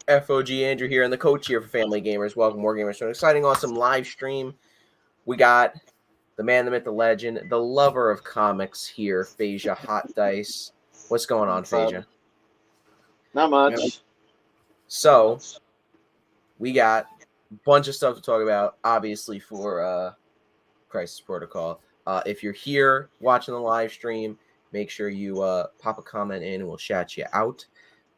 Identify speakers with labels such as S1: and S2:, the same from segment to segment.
S1: FOG Andrew here, and the coach here for Family Gamers. Welcome, more gamers, to an exciting, awesome live stream. We got the man, the myth, the legend, the lover of comics here, Phasia Hot Dice. What's going on, Phasia?
S2: Not much.
S1: So, we got a bunch of stuff to talk about, obviously, for Crisis Protocol. If you're here watching the live stream, make sure you pop a comment in and we'll shout you out.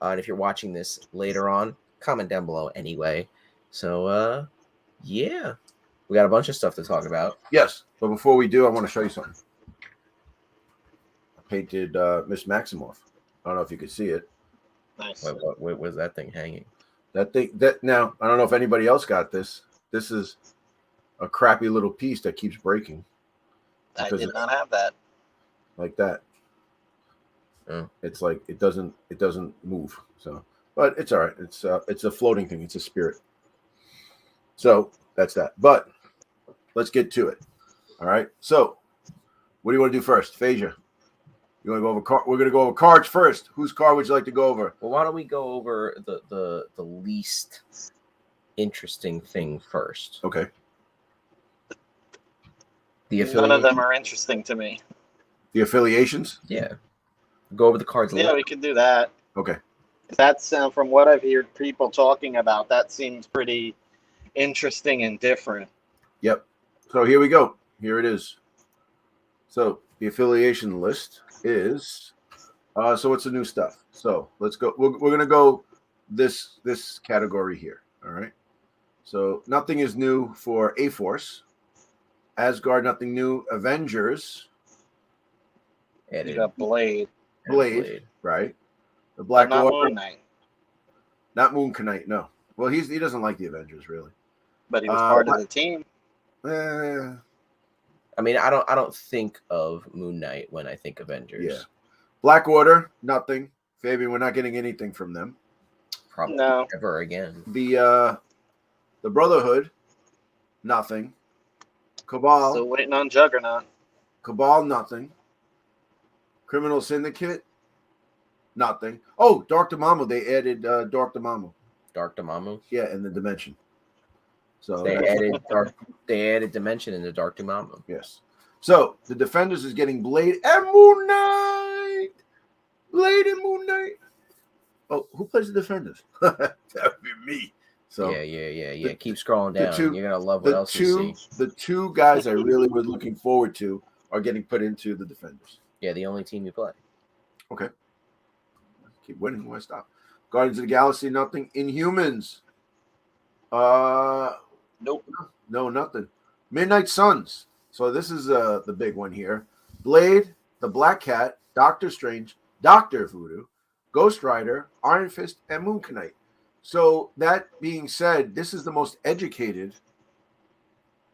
S1: And if you're watching this later on, comment down below anyway. So, yeah. We got a bunch of stuff to talk about.
S3: Yes, but before we do, I want to show you something. I painted Miss Maximoff. I don't know if you could see it.
S2: Nice.
S1: Wait, was that thing hanging?
S3: Now, I don't know if anybody else got this. This is a crappy little piece that keeps breaking.
S2: I did not have that.
S3: Like that.
S1: Oh.
S3: It's like it doesn't move. So, but it's all right. It's a floating thing. It's a spirit. So that's that. But let's get to it. All right. So, what do you want to do first, Phasia? You want to go over card? We're going to go over cards first. Whose card would you like to go over?
S1: Well, why don't we go over the least interesting thing first?
S3: Okay.
S2: None of them are interesting to me.
S3: The affiliations?
S1: Yeah. Go over the cards.
S2: Yeah, we can do that.
S3: Okay.
S2: That's from what I've heard people talking about. That seems pretty interesting and different.
S3: Yep. So here we go. Here it is. So the affiliation list is. So what's the new stuff? So let's go. We're gonna go this category here. All right. So nothing is new for A-Force. Asgard, nothing new. Avengers.
S2: You got Blade,
S3: right? The Black
S2: not
S3: Order.
S2: Moon Knight.
S3: Not Moon Knight, no. Well, he doesn't like the Avengers really.
S2: But he was part of the team.
S1: I mean, I don't think of Moon Knight when I think Avengers.
S3: Yeah. Black Order, nothing. Fabian, we're not getting anything from them.
S1: Probably
S2: No.
S1: ever again.
S3: The Brotherhood, nothing. Cabal.
S2: Still waiting on Juggernaut.
S3: Cabal, nothing. Criminal Syndicate, nothing. Oh, Dark Dormammu. They added Dark Dormammu.
S1: Dark Dormammu?
S3: Yeah, in the Dimension. So
S1: they added Dimension in the Dark Dormammu.
S3: Yes. So the Defenders is getting Blade and Moon Knight. Blade and Moon Knight. Oh, who plays the Defenders? That would be me. So
S1: yeah. Keep scrolling down. You're gonna love what else you see.
S3: The two guys I really was looking forward to are getting put into the Defenders.
S1: Yeah, the only team you play.
S3: Okay. Keep winning. Why stop? Guardians of the Galaxy, nothing. Inhumans.
S2: Nope.
S3: No, nothing. Midnight Suns. So this is the big one here. Blade, the Black Cat, Doctor Strange, Doctor Voodoo, Ghost Rider, Iron Fist, and Moon Knight. So that being said, this is the most educated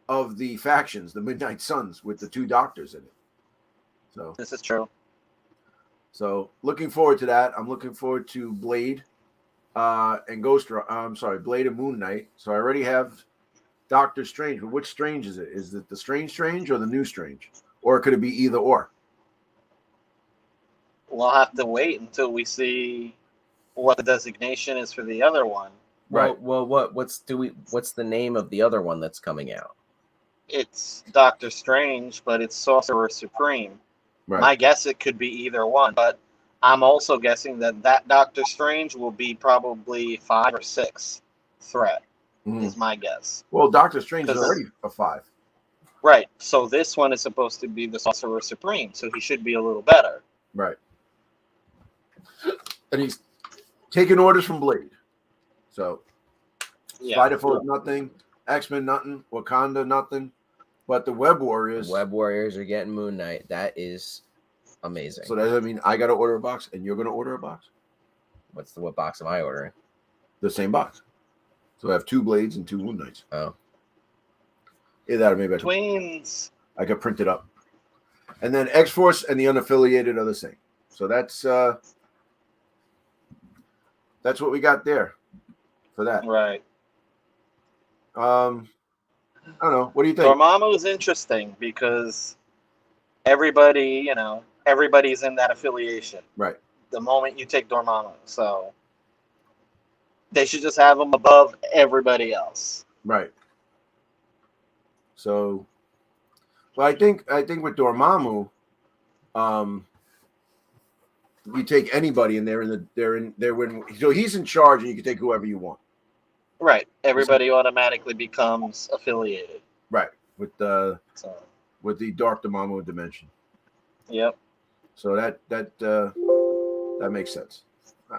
S3: of the factions, the Midnight Suns, with the two doctors in it. So
S2: this is true.
S3: So looking forward to that. I'm looking forward to Blade and Blade and Moon Knight. So I already have Doctor Strange. But which Strange is it? Is it the Strange or the New Strange? Or could it be either or?
S2: We'll have to wait until we see what the designation is for the other one.
S3: Right.
S1: Well, what's the name of the other one that's coming out?
S2: It's Doctor Strange, but it's Sorcerer Supreme.
S3: Right.
S2: My guess it could be either one, but I'm also guessing that Doctor Strange will be probably 5 or 6 threat, is my guess.
S3: Well, Doctor Strange is already a 5.
S2: Right. So this one is supposed to be the Sorcerer Supreme, so he should be a little better.
S3: Right. And he's taking orders from Blade. So Spider Force, nothing. X-Men, nothing. Wakanda, nothing. But the Web Warriors
S1: are getting Moon Knight. That is amazing.
S3: So does that mean I got to order a box and you're going to order a box?
S1: What box am I ordering?
S3: The same box. So I have 2 Blades and 2 Moon Knights.
S1: Oh.
S3: Either that or maybe
S2: Twins.
S3: I could print it up. And then X-Force and the unaffiliated are the same. So that's what we got there for that.
S2: Right.
S3: I don't know. What do you think?
S2: Dormammu is interesting because everybody's in that affiliation.
S3: Right.
S2: The moment you take Dormammu, so They should just have him above everybody else.
S3: Right. So, well, I think with Dormammu, you take anybody and so he's in charge and you can take whoever you want.
S2: Right. Everybody automatically becomes affiliated.
S3: Right. With the Dark Dormammu dimension.
S2: Yep.
S3: So that makes sense.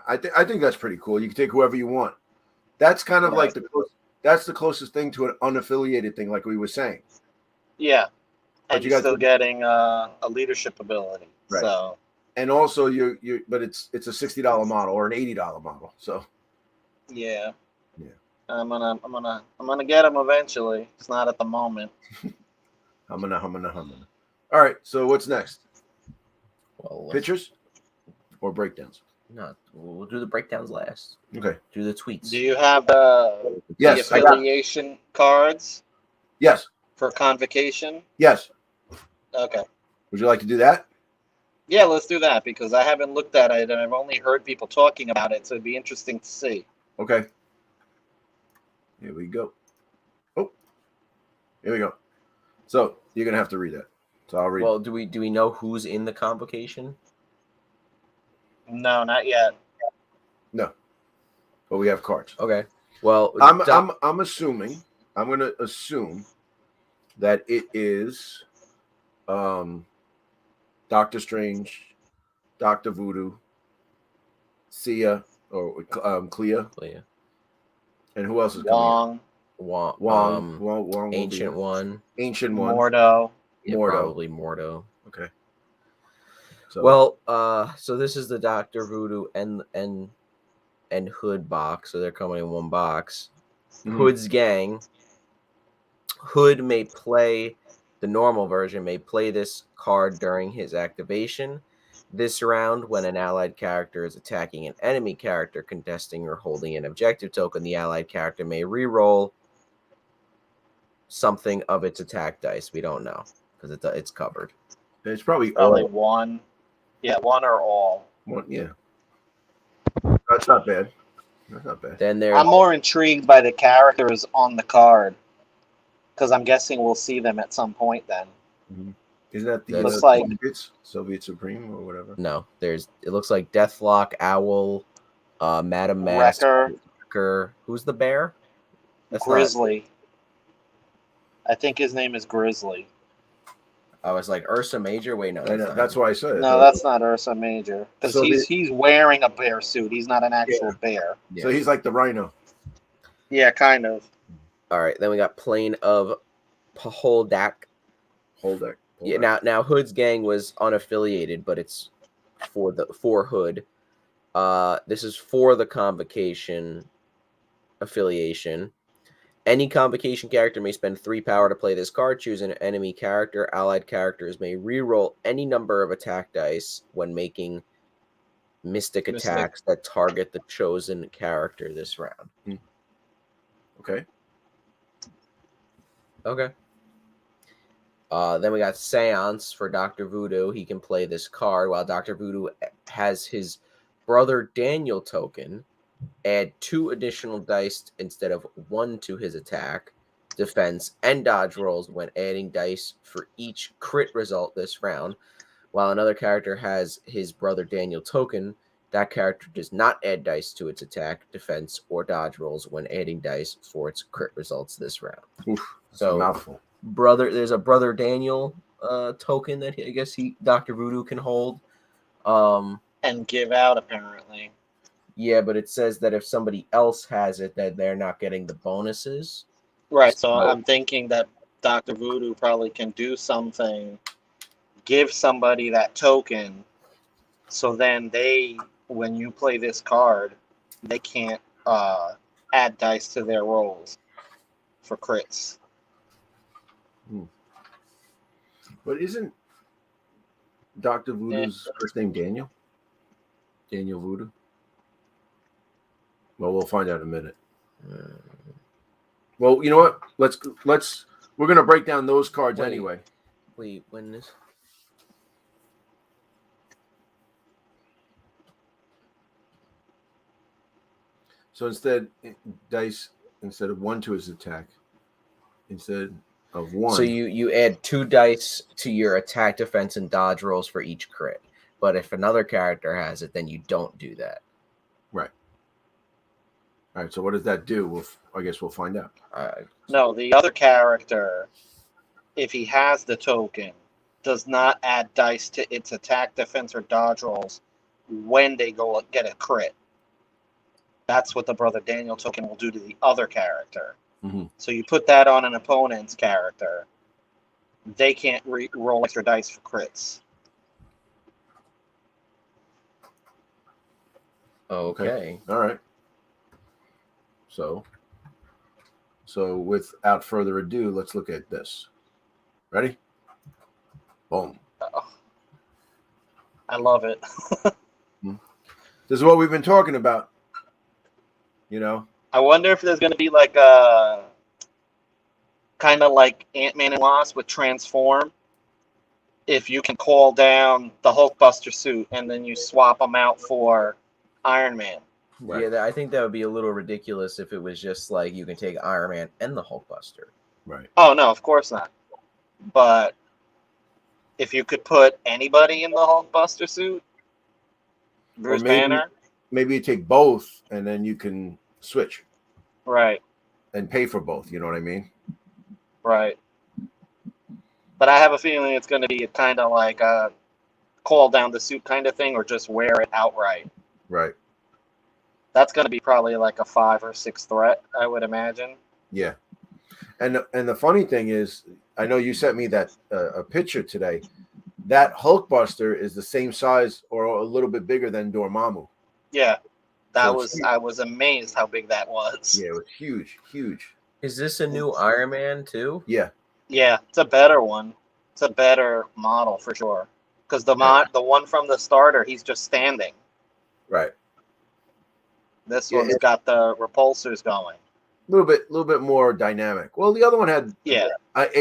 S3: I think that's pretty cool. You can take whoever you want. That's kind of like that's the closest thing to an unaffiliated thing, like we were saying.
S2: Yeah.
S3: But
S2: and you're still getting a leadership ability.
S3: Right.
S2: So.
S3: And also but it's a $60 model or an $80 model. So.
S2: Yeah.
S3: Yeah.
S2: I'm gonna get him eventually. It's not at the moment.
S3: Humming. All right. So what's next?
S1: Well,
S3: pictures or breakdowns?
S1: No, we'll do the breakdowns last.
S3: Okay.
S1: Do the tweets.
S2: Do you have the affiliation cards?
S3: Yes.
S2: For Convocation?
S3: Yes.
S2: Okay.
S3: Would you like to do that?
S2: Yeah, let's do that because I haven't looked at it and I've only heard people talking about it, so it'd be interesting to see.
S3: Okay. Here we go. Oh, here we go. So you're gonna have to read that. So I'll read.
S1: Well, do we know who's in the Convocation?
S2: No, not yet.
S3: No, but we have cards.
S1: Okay. Well,
S3: I'm assuming. I'm gonna assume that it is, Doctor Strange, Dr. Voodoo, Sia or Clea. And who else is coming?
S1: Wong, Ancient One,
S2: Mordo.
S1: Yeah, probably Mordo.
S3: Okay.
S1: So this is the Dr. Voodoo and Hood box. So they're coming in one box. Mm-hmm. Hood's gang. Hood may play the normal version. May play this card during his activation. This round, when an allied character is attacking an enemy character contesting or holding an objective token, the allied character may re-roll something of its attack dice. We don't know because it's covered.
S3: It's probably
S2: one. Yeah, one or all.
S3: One, yeah. That's not bad. That's not bad.
S1: Then
S2: I'm more intrigued by the characters on the card because I'm guessing we'll see them at some point then.
S3: Mm-hmm. Isn't that the
S2: looks like
S3: Soviet Supreme or whatever?
S1: No, it looks like Deathlock, Owl, Madam Mask, Wrecker. Who's the bear?
S2: That's Grizzly. I think his name is Grizzly.
S1: I was like Ursa Major. Wait, no,
S3: that's why I said it.
S2: No, that's not Ursa Major because he's wearing a bear suit. He's not an actual bear.
S3: Yeah. So he's like the Rhino.
S2: Yeah, kind of.
S1: All right, then we got Plane of Paholdak. Yeah, now Hood's gang was unaffiliated, but it's for Hood. This is for the Convocation affiliation. Any Convocation character may spend 3 power to play this card. Choose an enemy character. Allied characters may re-roll any number of attack dice when making mystic attacks that target the chosen character this round.
S3: Okay.
S1: Then we got Seance for Dr. Voodoo. He can play this card while Dr. Voodoo has his brother Daniel token. Add 2 additional dice instead of 1 to his attack, defense, and dodge rolls when adding dice for each crit result this round. While another character has his brother Daniel token, that character does not add dice to its attack, defense, or dodge rolls when adding dice for its crit results this round.
S3: Oof, so, a mouthful.
S1: There's a brother Daniel token that I guess Dr. Voodoo can hold.
S2: And give out, apparently.
S1: Yeah, but it says that if somebody else has it, that they're not getting the bonuses.
S2: Right, so I'm thinking that Dr. Voodoo probably can do something, give somebody that token, so then when you play this card, they can't add dice to their rolls for crits.
S3: But isn't Dr. Voodoo's first name Daniel? Daniel Voodoo? Well, we'll find out in a minute. Well, you know what? We're gonna break down those cards anyway.
S1: Wait, when this?
S3: So dice instead of 1 to his attack, instead of 1.
S1: So you add 2 dice to your attack, defense, and dodge rolls for each crit. But if another character has it, then you don't do that.
S3: Right. All right. So what does that do? I guess we'll find out.
S2: No, the other character, if he has the token, does not add dice to its attack, defense, or dodge rolls when they go get a crit. That's what the Brother Daniel token will do to the other character.
S3: Mm-hmm.
S2: So you put that on an opponent's character, they can't roll extra dice for crits.
S1: Okay.
S3: All right. So without further ado, let's look at this. Ready? Boom.
S2: Oh, I love it.
S3: This is what we've been talking about. You know?
S2: I wonder if there's going to be like a kind of like Ant-Man and Wasp with Transform. If you can call down the Hulkbuster suit and then you swap them out for Iron Man.
S3: Right.
S1: Yeah, I think that would be a little ridiculous if it was just like you can take Iron Man and the Hulkbuster.
S3: Right.
S2: Oh, no, of course not. But if you could put anybody in the Hulkbuster suit, Bruce Banner.
S3: Maybe you take both and then you can switch.
S2: Right.
S3: And pay for both. You know what I mean?
S2: Right. But I have a feeling it's going to be kind of like a call down the suit kind of thing or just wear it outright.
S3: Right.
S2: That's going to be probably like a 5 or 6 threat, I would imagine.
S3: Yeah. And the funny thing is, I know you sent me that a picture today. That Hulkbuster is the same size or a little bit bigger than Dormammu.
S2: Yeah.
S3: So
S2: I was amazed how big that was.
S3: Yeah, it was huge, huge.
S1: Is this a new Iron Man too?
S3: Yeah.
S2: Yeah, it's a better one. It's a better model for sure. Because the one from the starter, he's just standing.
S3: Right.
S2: This one's got the repulsors going.
S3: A little bit more dynamic. Well, the other one had a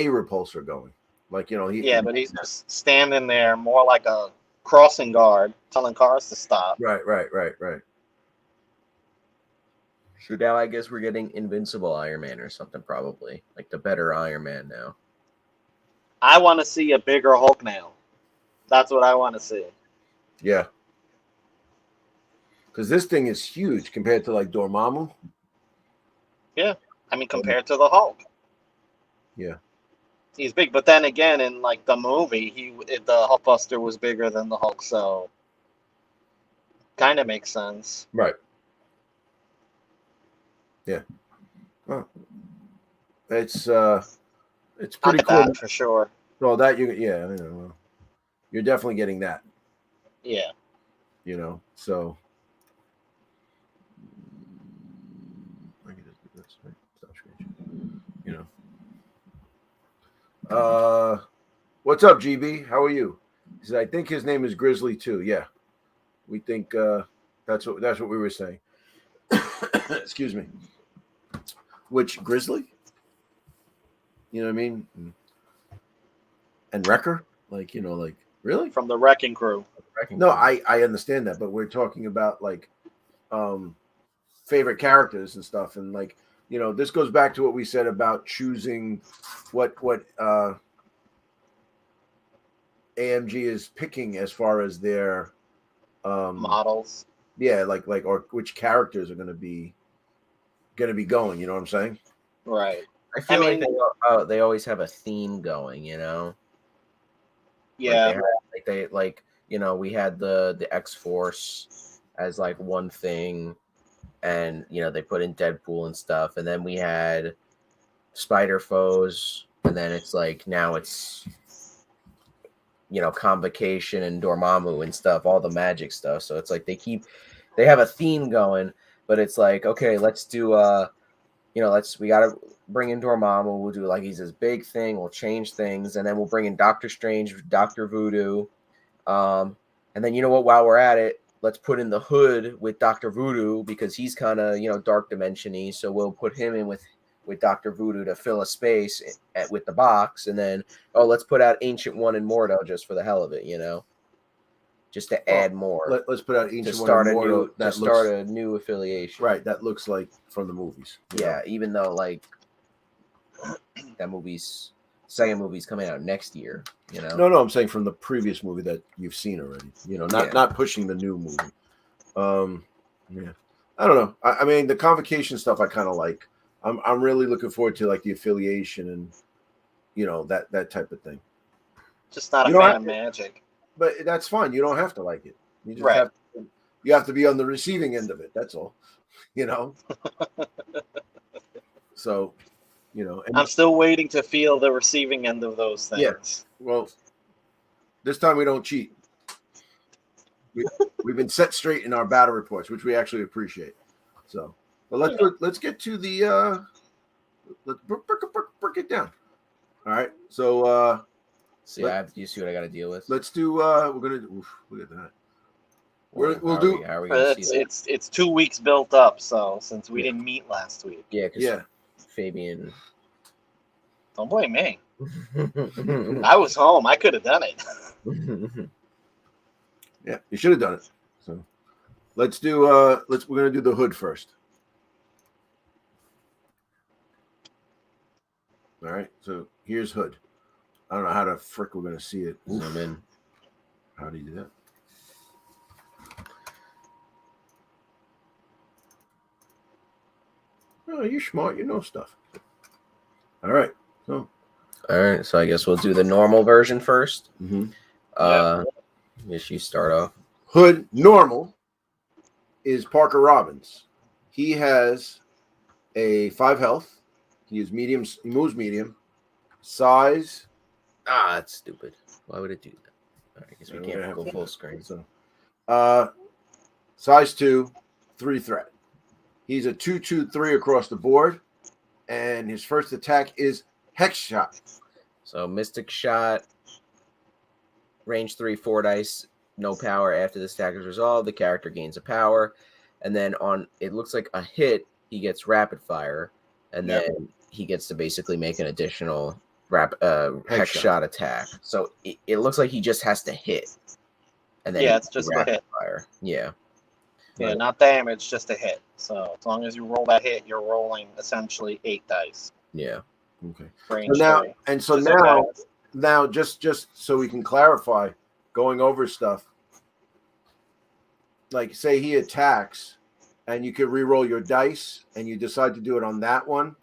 S3: repulsor going. Like, you know,
S2: but he's just standing there more like a crossing guard, telling cars to stop.
S3: Right.
S1: So now I guess we're getting Invincible Iron Man or something, probably. Like the better Iron Man now.
S2: I want to see a bigger Hulk now. That's what I want to see.
S3: Yeah. Because this thing is huge compared to like Dormammu.
S2: Yeah. I mean, compared to the Hulk.
S3: Yeah.
S2: He's big. But then again, in like the movie, the Hulkbuster was bigger than the Hulk. So kind of makes sense.
S3: Right. Yeah. Well, it's pretty cool
S2: for sure.
S3: Well, that you're definitely getting that.
S2: Yeah.
S3: You know, so I can just do this, right? Stop screen. You know. What's up, GB? How are you? He said, I think his name is Grizzly too. Yeah. We think that's what we were saying. Excuse me. Which Grizzly? You know what I mean? And Wrecker? Like, you know, like, really?
S2: From the Wrecking Crew.
S3: No, I understand that, but we're talking about like favorite characters and stuff, and like, you know, this goes back to what we said about choosing what AMG is picking as far as their
S2: models.
S3: Yeah, like or which characters are going to be going. You know what I'm saying?
S2: Right.
S1: I feel like they always have a theme going. You know.
S2: Yeah.
S1: Like you know, we had the X-Force as like one thing, and you know they put in Deadpool and stuff, and then we had Spider Foes, and then it's like now it's, you know, Convocation and Dormammu and stuff, all the magic stuff. So it's like they have a theme going, but it's like, okay, let's do you know, we gotta bring in Dormammu. We'll do like he's this big thing. We'll change things, and then we'll bring in Doctor Strange, Dr. Voodoo, and then, you know what? While we're at it, let's put in the Hood with Dr. Voodoo because he's kind of, you know, dark dimension-y. So we'll put him in with Dr. Voodoo to fill a space with the box, and then let's put out Ancient One and Mordo just for the hell of it, you know. just to add more.
S3: Let's put out
S1: To
S3: Ancient
S1: start
S3: One
S1: a
S3: Immortal.
S1: new, to start a new affiliation.
S3: Right, that looks like from the movies.
S1: Yeah, even though like that second movie's coming out next year. You know.
S3: No, I'm saying from the previous movie that you've seen already. You know, not pushing the new movie. Yeah, I don't know. I mean, the Convocation stuff I kind of like. I'm really looking forward to like the affiliation and you know that type of thing.
S2: Just not a fan of magic.
S3: But that's fine. You don't have to like it. You just
S2: Right.
S3: have to be on the receiving end of it. That's all. You know. So, you know, and
S2: I'm still waiting to feel the receiving end of those things.
S3: Yeah. Well, this time we don't cheat. We've been set straight in our battle reports, which we actually appreciate. So, but let's get to the let's break it down. All right. So
S1: see, you see what I got to deal with.
S3: Let's do. We're gonna look at that. We'll do.
S1: How are we gonna see that?
S2: It's 2 weeks built up. So since we didn't meet last week,
S1: Yeah. Fabian.
S2: Don't blame me. I was home. I could have done it.
S3: Yeah, you should have done it. So let's do. We're gonna do the hood first. All right. So here's hood. I don't know how the frick we're gonna see it.
S1: Zoom in.
S3: How do you do that? Oh, you're smart. You know stuff. All right. So.
S1: All right. So I guess we'll do the normal version first.
S3: Mm-hmm.
S1: Yes, you start off.
S3: Hood normal is Parker Robbins. He has a 5 health. He is medium. He moves medium. Size.
S1: That's stupid. Why would it do that? All right, I guess we can't go full screen.
S3: So, size 2, 3 threat. He's a 2/2/3 across the board, and his first attack is Hex Shot.
S1: So Mystic Shot, range 3, 4 dice, no power. After this attack is resolved, the character gains a power, and then on it looks like a hit, he gets rapid fire, and then he gets to basically make an additional hex shot attack. So it looks like he just has to hit, and then
S2: it's just a hit.
S1: Fire. Yeah.
S2: Yeah, not damage, just a hit. So as long as you roll that hit, you're rolling essentially 8 dice.
S1: Yeah.
S3: Okay.
S2: So
S3: now, just so we can clarify, going over stuff. Like, say he attacks, and you could re-roll your dice, and you decide to do it on that one.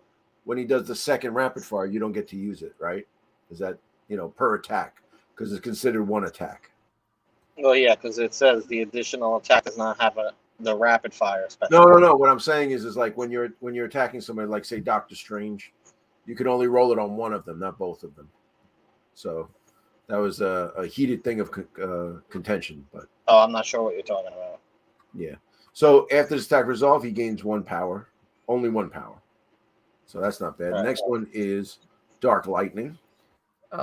S3: When he does the second rapid fire, you don't get to use it, right? Is that per attack because it's considered one attack?
S2: Well, yeah, because it says the additional attack does not have the rapid fire special.
S3: No. What I'm saying is like when you're attacking somebody, like say Doctor Strange, you can only roll it on one of them, not both of them. So that was a heated thing of contention. But
S2: I'm not sure what you're talking about.
S3: Yeah. So after this attack resolve, he gains 1 power, only 1 power. So that's not bad.
S2: Right.
S3: The next one is Dark Lightning.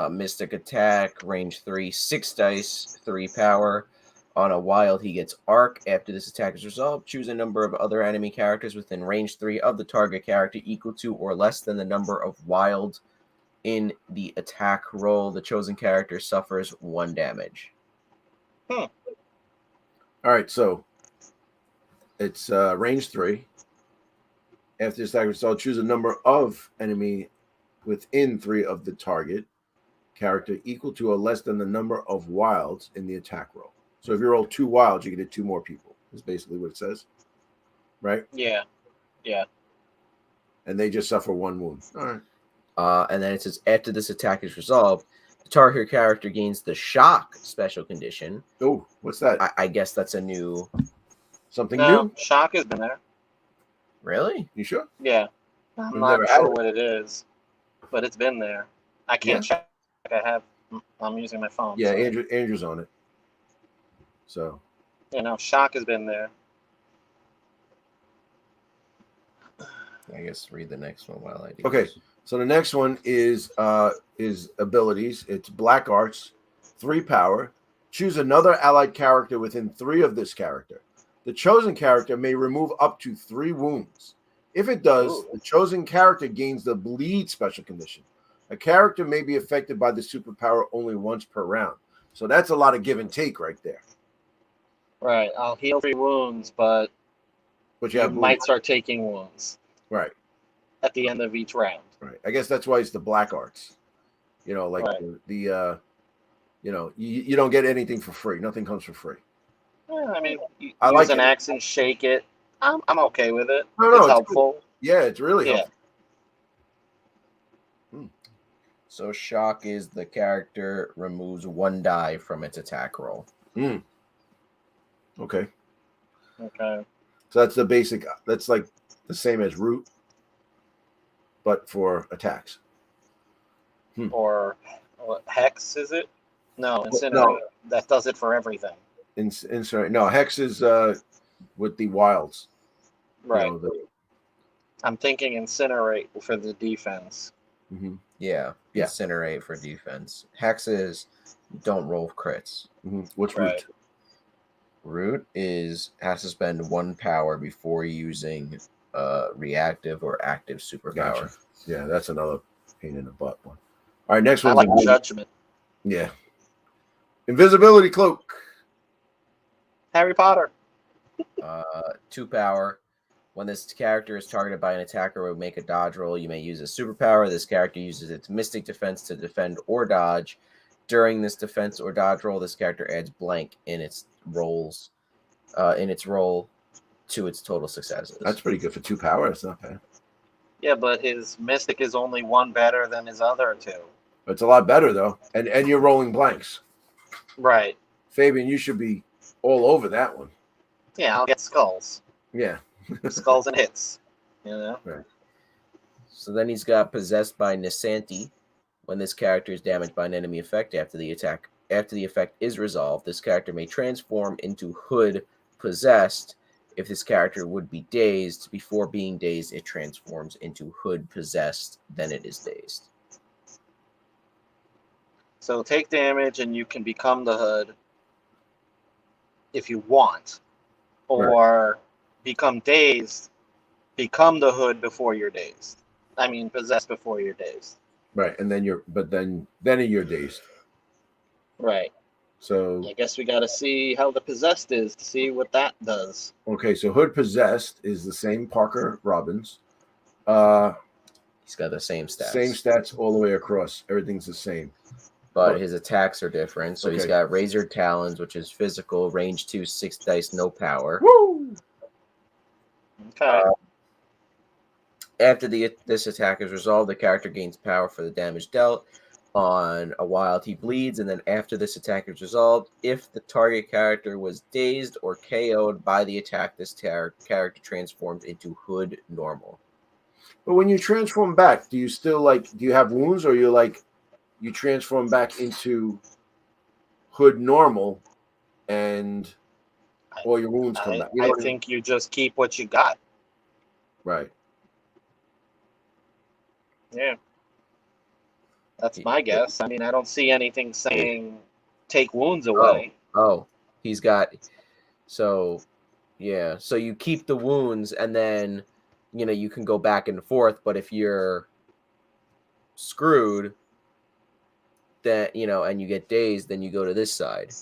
S1: Mystic attack, range 3, 6 dice, 3 power. On a wild, he gets arc. After this attack is resolved, choose a number of other enemy characters within range 3 of the target character equal to or less than the number of wild in the attack roll. The chosen character suffers 1 damage.
S3: All right, so it's range 3. After this attack resolved, choose a number of enemy within 3 of the target character equal to or less than the number of wilds in the attack roll. So if you roll 2 wilds, you get 2 more people. Is basically what it says, right?
S2: Yeah.
S3: And they just suffer 1 wound. All right.
S1: And then it says after this attack is resolved, the target character gains the shock special condition.
S3: Oh, what's that?
S1: I guess that's a new
S3: something
S2: No,
S3: new.
S2: shock has been there.
S1: Really?
S3: You sure?
S2: Yeah. I'm
S3: We've
S2: not
S3: never had
S2: sure
S3: it.
S2: what it is, but it's been there. I can't check. I'm using my phone.
S3: Yeah,
S2: so.
S3: Andrew's on it. So.
S2: Shock has been there.
S1: I guess read the next one while I do.
S3: Okay,
S1: this.
S3: so the next one is abilities. It's Black Arts, 3 power. Choose another allied character within 3 of this character. The chosen character may remove up to 3 wounds. If it does, the chosen character gains the bleed special condition. A character may be affected by the superpower only once per round. So that's a lot of give and take right there.
S2: Right. I'll heal 3 wounds, but
S3: But you
S2: you
S3: have
S2: might start taking wounds
S3: right.
S2: at the end of each round.
S3: Right. I guess that's why it's the black arts. You know, like
S2: Right.
S3: the you know, you don't get anything for free. Nothing comes for free.
S2: Yeah, I mean, you
S3: I
S2: use
S3: like
S2: an
S3: it.
S2: axe and shake it. I'm okay with it.
S3: No,
S2: It's
S3: it's good.
S2: helpful.
S3: Yeah, it's really
S2: Yeah.
S3: helpful.
S1: So shock is the character removes 1 die from its attack roll.
S3: Mm. Okay.
S2: Okay.
S3: So that's the basic. That's like the same as root, but for attacks.
S2: Or what, hex, is it? No, incinerate.
S3: No.
S2: That does it for everything.
S3: Sorry, no, hex is with the wilds.
S2: Right.
S3: You know,
S2: I'm thinking incinerate for the defense.
S3: mm-hmm.
S1: Yeah. Incinerate for defense. Hexes don't roll crits.
S3: Mm-hmm. What's
S2: Right.
S3: root?
S1: Root has to spend 1 power before using reactive or active superpower.
S3: Gotcha. Yeah, that's another pain in the butt one. All right, next
S2: I
S3: one's
S2: like judgment.
S3: Yeah. Invisibility cloak.
S2: Harry Potter.
S1: 2 power. When this character is targeted by an attacker or make a dodge roll, you may use a superpower. This character uses its mystic defense to defend or dodge. During this defense or dodge roll, this character adds blank in its rolls, roll to its total successes.
S3: That's pretty good for 2 power. It's not bad.
S2: Yeah, but his mystic is only 1 better than his other 2.
S3: It's a lot better though, and you're rolling blanks.
S2: Right.
S3: Fabian, you should be all over that one.
S2: Yeah, I'll get skulls.
S3: Yeah.
S2: Skulls and hits. You know?
S3: Right.
S1: So then he's got possessed by Nisanti. When this character is damaged by an enemy effect after the effect is resolved, this character may transform into Hood possessed. If this character would be dazed, before being dazed, it transforms into Hood possessed, then it is dazed.
S2: So take damage and you can become the Hood if you want. Or become dazed, become the Hood before you're dazed. I mean, possessed before you're dazed.
S3: Right, and then you're dazed.
S2: Right.
S3: So
S2: I guess we got to see how the possessed is to see what that does.
S3: okay, so Hood possessed is the same Parker Robbins.
S1: He's got the same stats.
S3: Same stats all the way across. Everything's the same.
S1: But his attacks are different. So he's
S3: Okay.
S1: got Razored Talons, which is physical, range 2, 6 dice, no power.
S3: Woo!
S2: Okay.
S1: After this attack is resolved, the character gains power for the damage dealt. On a wild, he bleeds, and then after this attack is resolved, if the target character was dazed or KO'd by the attack, this character transforms into Hood normal.
S3: But when you transform back, do you still do you have wounds, or you transform back into Hood normal, and all your wounds come back?
S2: I think you just keep what you got.
S3: Right.
S2: Yeah. That's my guess. I mean, I don't see anything saying take wounds away.
S1: Oh, he's got. So, yeah. So you keep the wounds, and then, you can go back and forth. But if you're screwed, then, and you get dazed, then you go to this side.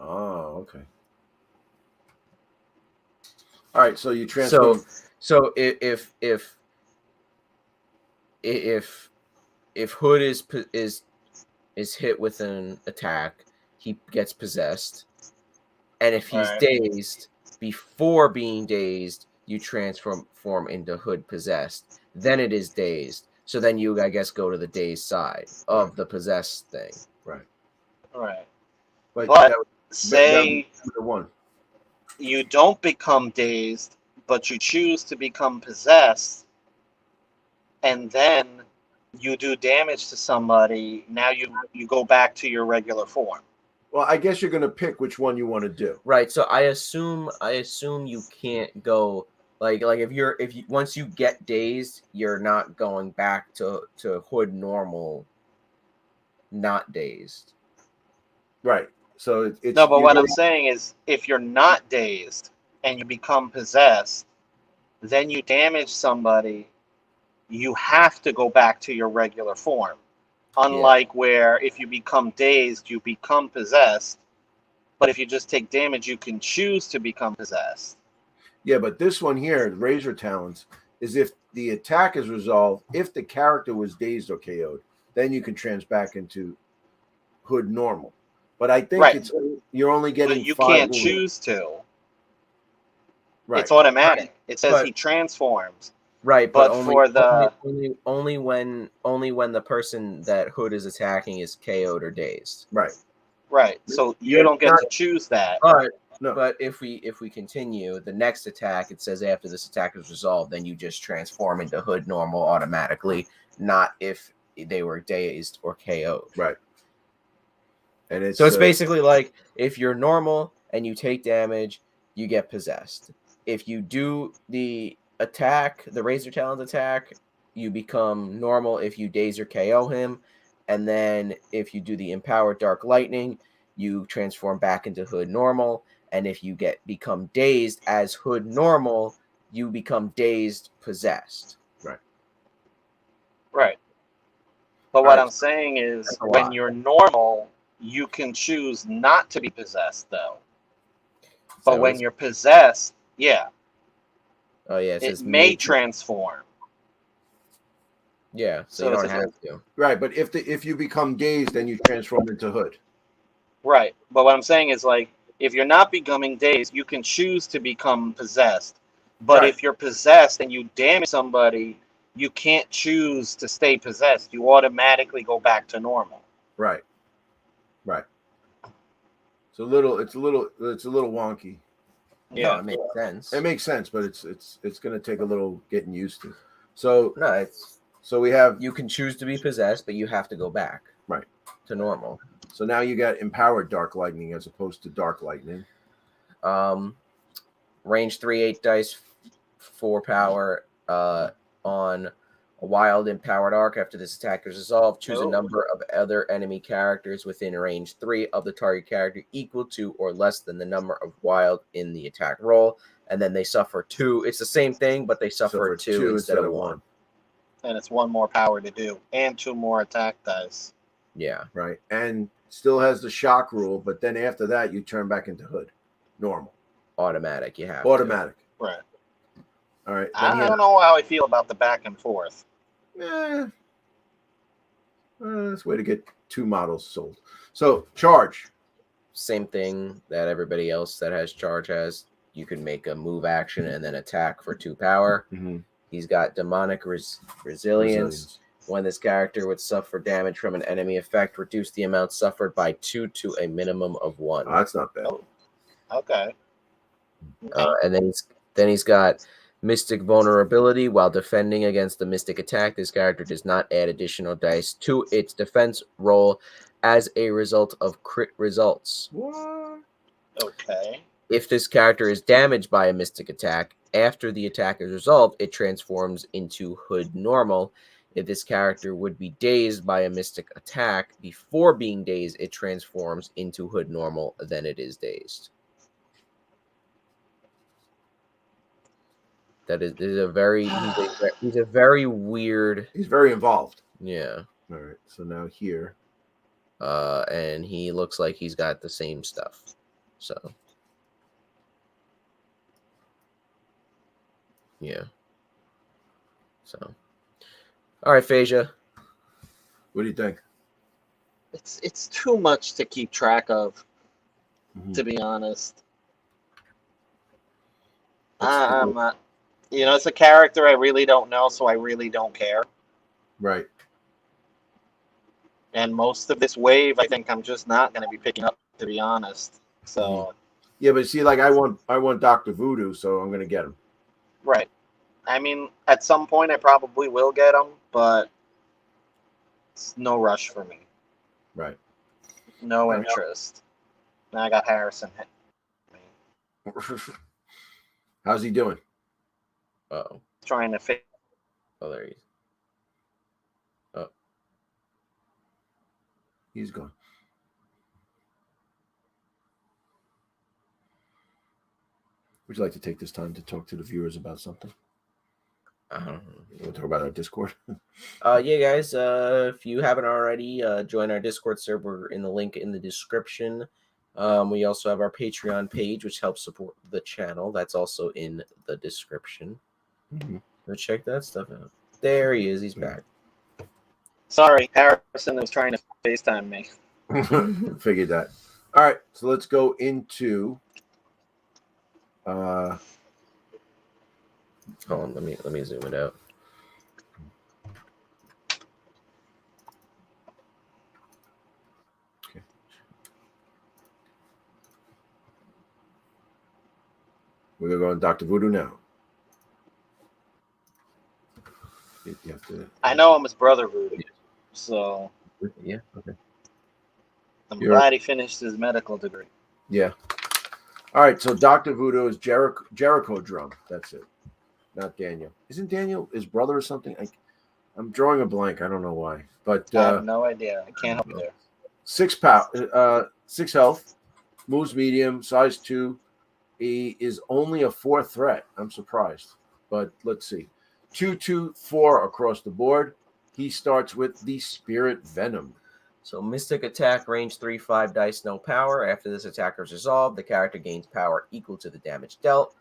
S3: Oh, okay. All right. So you transform.
S1: So if Hood is hit with an attack, he gets possessed, and if he's dazed before being dazed, you transform into Hood possessed. Then it is dazed. So then you, I guess, go to the dazed side of the possessed thing.
S3: Right.
S2: Right.
S3: But
S2: say
S3: the one.
S2: You don't become dazed, but you choose to become possessed, and then you do damage to somebody. Now you go back to your regular form.
S3: Well, I guess you're going to pick which one you want to do.
S1: Right. So I assume you can't go like if you once you get dazed, you're not going back to Hood normal, not dazed.
S3: Right. So it's
S2: no, but what I'm saying is, if you're not dazed and you become possessed, then you damage somebody, you have to go back to your regular form. Unlike where if you become dazed, you become possessed, But if you just take damage, you can choose to become possessed.
S3: Yeah, but this one here, Razor Talons, is if the attack is resolved, if the character was dazed or KO'd, then you can trans back into hood normal. But I think
S2: Right.
S3: you're only getting
S2: But you
S3: 5
S2: can't
S3: wounds.
S2: choose to.
S3: Right.
S2: It's automatic. It says
S1: But-
S2: he transforms.
S1: Right,
S2: But
S1: but only,
S2: for the
S1: only when the person that Hood is attacking is KO'd or dazed.
S3: Right.
S2: right, so you
S3: Yeah,
S2: don't get
S3: not-
S2: to choose that.
S1: But
S3: No.
S1: but if we continue, the next attack, it says after this attack is resolved, then you just transform into Hood normal automatically, not if they were dazed or KO'd.
S3: Right. And it's
S1: So it's basically like if you're normal and you take damage, you get possessed. If you do the attack, the Razor Talons attack, you become normal if you daze or KO him. And then if you do the Empowered Dark Lightning, you transform back into Hood normal. And if you become dazed as Hood normal, you become dazed possessed.
S2: Right. But what
S3: Right.
S2: I'm saying is
S1: That's a
S2: when
S1: lot.
S2: you're normal, you can choose not to be possessed, though. But
S1: So
S2: when
S1: it's-
S2: you're possessed, yeah,
S1: oh yeah,
S2: it
S1: says
S2: may transform.
S1: Yeah, so
S2: So
S1: you
S2: it's
S1: don't
S2: a-
S1: have to.
S3: right, but if you become dazed, then you transform into hood.
S2: Right. But what I'm saying is, like, if you're not becoming dazed, you can choose to become possessed. But
S3: Right.
S2: if you're possessed and you damage somebody, you can't choose to stay possessed. You automatically go back to normal.
S3: Right. Right. It's a little wonky.
S1: No, it makes sense.
S3: It makes sense, but it's going to take a little getting used to. So
S1: No, it's
S3: we have
S1: you can choose to be possessed, but you have to go back
S3: Right.
S1: to normal.
S3: so now you got Empowered Dark Lightning as opposed to Dark Lightning.
S1: Range 3, 8 dice, 4 power. On a wild Empowered Arc, after this attack is resolved, choose a
S2: Oh.
S1: number of other enemy characters within range 3 of the target character equal to or less than the number of wild in the attack roll, and then they suffer 2. It's the same thing, but they suffer 2 instead of 1.
S2: And it's 1 more power to do, and 2 more attack dice.
S1: Yeah.
S3: Right. And still has the shock rule, but then after that you turn back into hood. Normal.
S1: Automatic. You have to.
S3: Automatic.
S2: Right.
S3: All right.
S2: I don't know how I feel about the back and forth.
S3: That's a way to get 2 models sold. So charge.
S1: Same thing that everybody else that has charge has. You can make a move action and then attack for 2 power.
S3: Mm-hmm.
S1: He's got demonic resilience. When this character would suffer damage from an enemy effect, reduce the amount suffered by 2 to a minimum of 1.
S3: Oh, that's not bad.
S2: Okay.
S1: And then he's got mystic vulnerability. While defending against the mystic attack, this character does not add additional dice to its defense roll as a result of crit results.
S3: What?
S2: Okay.
S1: If this character is damaged by a mystic attack, after the attack is resolved, it transforms into Hood normal. If this character would be dazed by a mystic attack, before being dazed, it transforms into Hood normal, then it is dazed. That is a very he's a very weird.
S3: He's very involved.
S1: Yeah.
S3: All right. So now here.
S1: And he looks like he's got the same stuff. So yeah. So all right, Phasia.
S3: What do you think?
S2: It's too much to keep track of,
S3: Mhm.
S2: to be honest.
S3: That's
S2: I'm not. It's a character I really don't know, so I really don't care.
S3: Right.
S2: And most of this wave, I think I'm just not going to be picking up, to be honest. So,
S3: Yeah, but see, like I want Dr. Voodoo, so I'm gonna get him.
S2: right. I mean, at some point I probably will get him, but it's no rush for me.
S3: Right.
S2: No interest. Now I got Harrison hit me.
S3: How's he doing?
S1: Oh,
S2: Trying to fit.
S1: oh, there he is. Oh,
S3: He's gone. Would you like to take this time to talk to the viewers about something?
S1: I don't know.
S3: You want to talk about our Discord?
S1: Yeah, guys. If you haven't already, join our Discord server in the link in the description. We also have our Patreon page, which helps support the channel. That's also in the description. Go check that stuff out. There he is. He's back.
S2: Sorry, Harrison was trying to FaceTime me.
S3: Figured that. All right, so let's go into.
S1: Hold on, let me zoom it out.
S3: Okay. We're gonna go on Dr. Voodoo now. You have to.
S2: I know I'm his brother, Voodoo, so
S1: Yeah. Okay.
S2: I'm glad he finished his medical degree.
S3: Yeah. All right, so Dr. Voodoo is Jericho Drum. That's it. Not Daniel. Isn't Daniel his brother or something? I'm drawing a blank. I don't know why. But
S2: I have no idea. I can't help you there.
S3: 6 health, moves medium, size 2. He is only a 4 threat. I'm surprised. But let's see. 2/2/4 across the board. He starts with the Spirit Venom.
S1: So Mystic attack, range 3/5 dice, no power. After this attack is resolved, the character gains power equal to the damage dealt.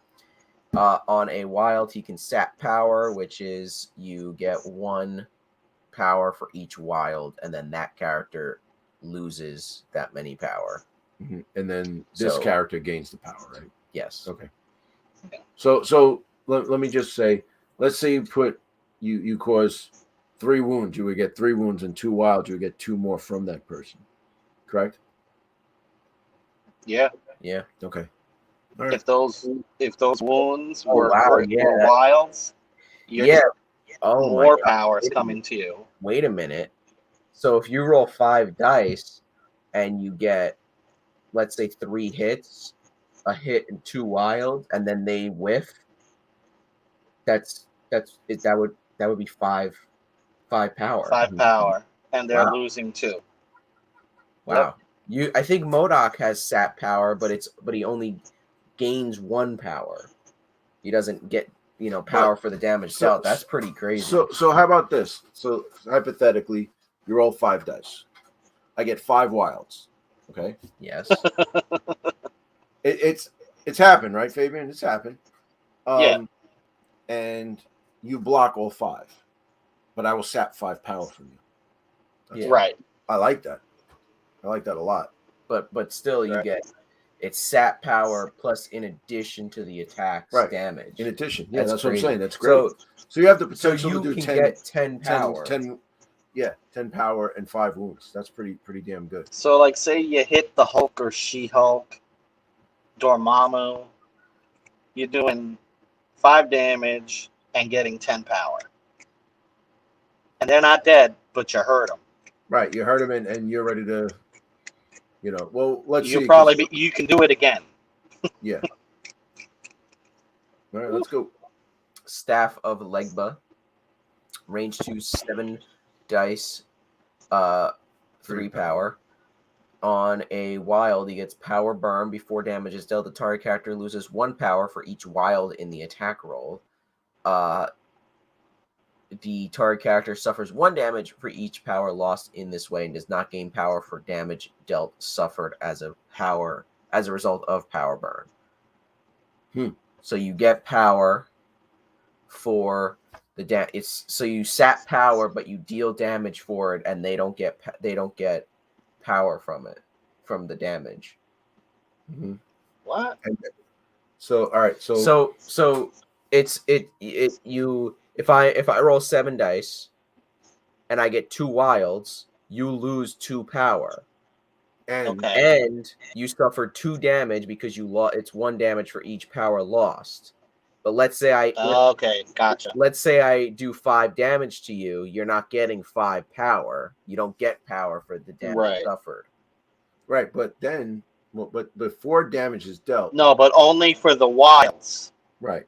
S1: On a wild, he can sap power, which is you get 1 power for each wild, and then that character loses that many power.
S3: Mm-hmm. And then this character gains the power, right?
S1: Yes.
S3: Okay. So let me just say, let's say you cause 3 wounds, you would get 3 wounds, and 2 wild, you would get 2 more from that person. Correct?
S2: Yeah.
S1: Yeah.
S3: Okay. All right.
S2: If those wounds were
S1: yeah.
S2: wilds,
S1: yeah.
S2: More power is coming to you.
S1: Wait a minute. So if you roll 5 dice and you get, let's say, 3 hits, a hit and 2 wild, and then they whiff, that would be 5 power.
S2: 5 power, and they're losing 2.
S1: Wow. Yep. I think MODOK has sap power, but he only gains 1 power. He doesn't get power for the damage dealt. That's pretty crazy.
S3: So how about this? So hypothetically, you roll 5 dice. I get 5 wilds. Okay.
S1: Yes.
S3: It's happened, right, Fabian? It's happened.
S2: Yeah.
S3: And you block all 5, but I will sap 5 power from you.
S2: Yeah. Right.
S3: I like that. I like that a lot.
S1: But still, you get it's sap power plus in addition to the attack's damage.
S3: In addition, that's what I'm saying. That's great. So you have the potential to do
S1: 10 power.
S3: 10 power and 5 wounds. That's pretty damn good.
S2: So, like, say you hit the Hulk or She-Hulk, Dormammu, you're doing 5 damage and getting 10 power. And they're not dead, but you hurt them.
S3: Right, you hurt them and you're ready to, well, let's see.
S2: You can do it again.
S3: Yeah. All right, let's go.
S1: Staff of Legba. Range 2, 7 dice, 3 power. On a wild, he gets power burn. Before damage is dealt, the target character loses 1 power for each wild in the attack roll. The target character suffers 1 damage for each power lost in this way and does not gain power for damage dealt suffered as a result of power burn. So you get power for the so you sap power, but you deal damage for it, and they don't get power from the damage.
S3: Mm-hmm.
S2: What?
S3: So all right,
S1: so if I roll 7 dice and I get 2 wilds, you lose 2 power. And you suffer 2 damage because it's 1 damage for each power lost. But let's say
S2: gotcha.
S1: Let's say I do 5 damage to you, you're not getting 5 power. You don't get power for the damage suffered.
S3: Right, but then but before damage is dealt.
S2: No, but only for the wilds.
S3: Right.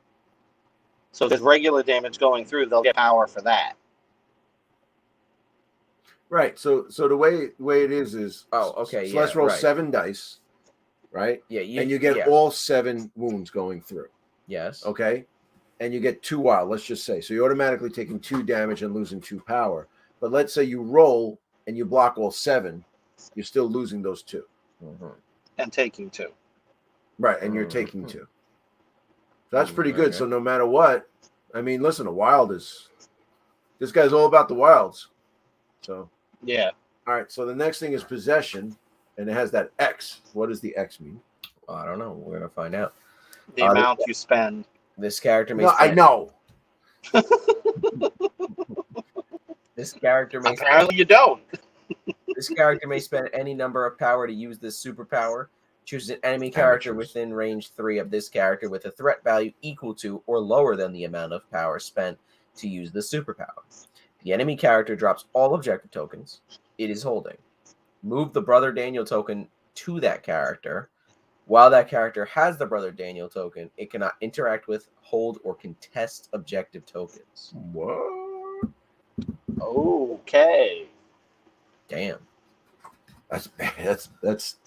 S2: So if there's regular damage going through, they'll get power for that.
S3: Right. So the way it is
S1: so
S3: let's roll 7 dice, right?
S1: Yeah.
S3: And you get all 7 wounds going through.
S1: Yes.
S3: Okay. And you get 2 wild, let's just say. So you're automatically taking 2 damage and losing 2 power. But let's say you roll and you block all 7, you're still losing those 2.
S1: Mm-hmm.
S2: and taking 2.
S3: Right, and you're taking 2. That's pretty good. So no matter what, I mean, listen, a wild is this guy's all about the wilds. So
S2: yeah.
S3: All right. So the next thing is possession, and it has that X. What does the X mean?
S1: Well, I don't know. We're gonna find out.
S2: The amount you spend.
S1: This character may.
S3: No, I know.
S1: This character may.
S2: Apparently, you don't.
S1: This character may spend any number of power to use this superpower. Choose an enemy character within range 3 of this character with a threat value equal to or lower than the amount of power spent to use the superpower. The enemy character drops all objective tokens it is holding. Move the Brother Daniel token to that character. While that character has the Brother Daniel token, it cannot interact with, hold, or contest objective tokens.
S3: What?
S2: Okay.
S1: Damn.
S3: That's bad. That's.